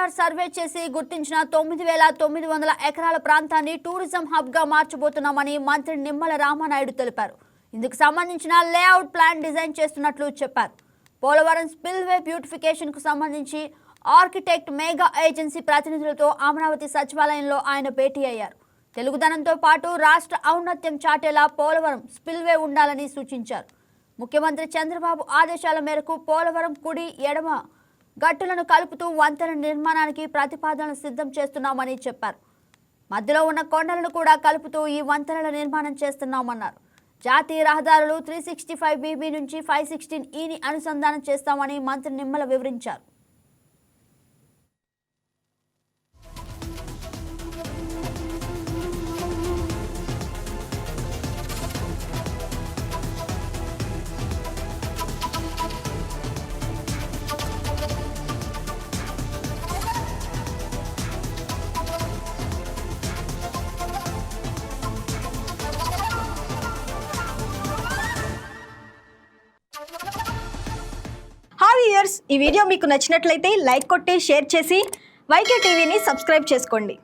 IR survey చేసి గుర్తించిన 9,900 ఎకరాల ప్రాంతాన్ని టూరిజం హబ్గా మార్చబోతున్నామని మంత్రి నిమ్మల రామానాయుడు తెలిపారు. ఇందుకు సంబంధించిన లేఅవుట్ ప్లాన్ డిజైన్ చేస్తున్నట్లు చెప్పారు. పోలవరం స్పిల్వే బ్యూటిఫికేషన్కు సంబంధించి ఆర్కిటెక్ట్ మెగా ఏజెన్సీ ప్రతినిధులతో అమరావతి సచివాలయంలో ఆయన భేటీ అయ్యారు. తెలుగుదనంతో పాటు రాష్ట్ర ఔన్నత్యం చాటేలా పోలవరం స్పిల్వే ఉండాలని సూచించారు. ముఖ్యమంత్రి చంద్రబాబు ఆదేశాల మేరకు పోలవరం కుడి ఎడమ గట్టులను కలుపుతూ వంతెన నిర్మాణానికి ప్రతిపాదనలు సిద్ధం చేస్తున్నామని చెప్పారు. మధ్యలో ఉన్న కొండలను కూడా కలుపుతూ ఈ వంతెనల నిర్మాణం చేస్తున్నామన్నారు. జాతీయ రహదారులు 365BB నుంచి 516Eని అనుసంధానం చేస్తామని మంత్రి నిమ్మల వివరించారు. వ్యూయర్స్, ఈ వీడియో మీకు నచ్చినట్లయితే లైక్ కొట్టి షేర్ చేసి వైకే టీవీని సబ్స్క్రైబ్ చేసుకోండి.